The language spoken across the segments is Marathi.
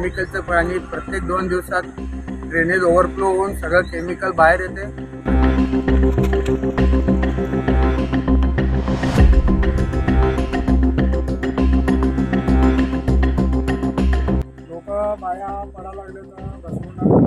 केमिकलचं पाणी प्रत्येक 2 दिवसात ड्रेनेज ओव्हरफ्लो होऊन सगळं केमिकल बाहेर येते। लोक बाया पडा लागले तर बसवून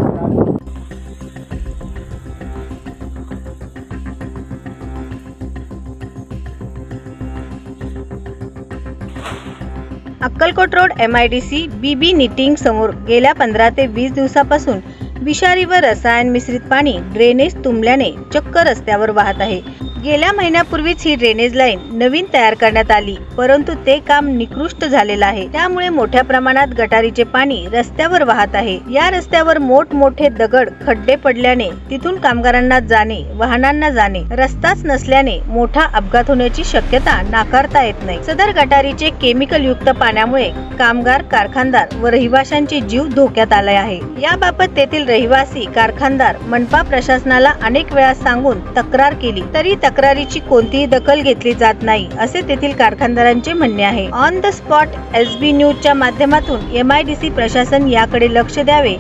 Akkalkot road MIDC BB knitting समोर गेल्या 15 ते 20 दिवसापासून विषारी व रसायन मिश्रित पाणी ड्रेनेज तुंबल्याने चक्क रस्त्यावर वाहत आहे। गेल्या महिन्यापूर्वीच ही ड्रेनेज लाईन नवीन तयार करण्यात आली, परंतु ते काम निकृष्ट झालेलं आहे। त्यामुळे मोठ्या प्रमाणात गटारीचे पाणी रस्त्यावर वाहत आहे। या रस्त्यावर मोठमोठे दगड खड्डे पडल्याने तिथून कामगारांना जाणे, वाहनांना जाणे, रस्ताच नसल्याने मोठा अपघात होण्याची शक्यता नाकारता येत नाही। सदर गटारीचे केमिकल युक्त पाण्यामुळे कामगार, कारखानदार व रहिवाशांचे जीव धोक्यात आले आहे। याबाबत तेथील रहिवासी, कारखानदार मनपा प्रशासनाला अनेक वेळा सांगून तक्रार केली तरी तक्रारीची कोणतीही दखल घेतली जात नाही, असे तेथील कारखानदारांचे म्हणणे आहे। ऑन द स्पॉट SB न्यूजच्या माध्यमातून MIDC प्रशासन याकडे लक्ष द्यावे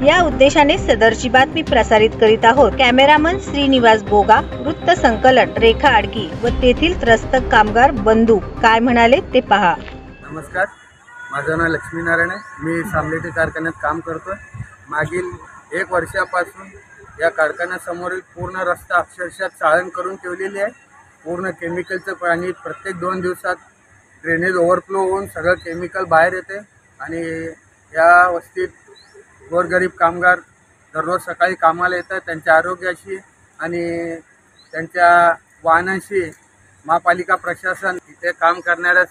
या उद्देशाने सदरची बातमी प्रसारित करीत आहोत। कॅमेरामन श्रीनिवास बोगा, वृत्त संकलन रेखा आडकी व तेथील त्रस्त कामगार बंधू काय म्हणाले ते पहा। नमस्कार, माझं नाव लक्ष्मीनारायण आहे। मी सामलेटी कारखान्यात काम करतोय। मागील 1 वर्षापासून या कारखान्यासमोरील पूर्ण रस्ता अक्षरशः चाळण करून ठेवलेली आहे। पूर्ण केमिकलचं पाणी प्रत्येक 2 दिवसात ड्रेनेज ओव्हरफ्लो होऊन सगळं केमिकल बाहेर येते आणि या वस्तीत गोरगरीब कामगार दररोज सकाळी कामाला येतात। त्यांच्या आरोग्याशी आणि त्यांच्या वाहनांशी महापालिका प्रशासन इथे काम करणाऱ्या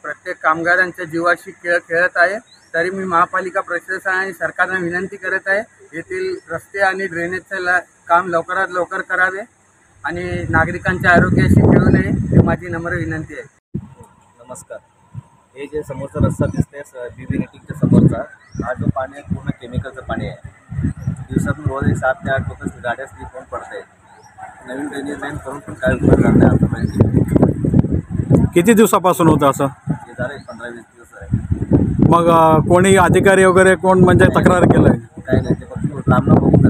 प्रत्येक कामगारांच्या जीवाशी खेळ खेळत आहे। तरी मी महापालिका प्रशासन आणि सरकारला विनंती करत आहे, येथील रस्ते आणि ड्रेनेजचं काम लवकरात लवकर करावे आणि नागरिकांच्या आरोग्याशी खेळू नये ही माझी नम्र विनंती आहे। नमस्कार, हे जे समोरचा रस्ता दिसते BB निटिंगच्या समोरचा, हा जो पाणी आहे पूर्ण केमिकलचं पाणी आहे। दिवसातून रोज 7 ते 8 लोक गाड्या स्लिप होऊन पडत आहेत। नवीन ड्रेनेज लाईन करून पण काय उपयोग नाही आतापर्यंत। किती दिवसापासून होतं असं? हे झालं 15-20 दिवस आहे। मग कोणी अधिकारी वगैरे कोण म्हणजे तक्रार केलं? काय नाही, ते फक्त लांबनं बघून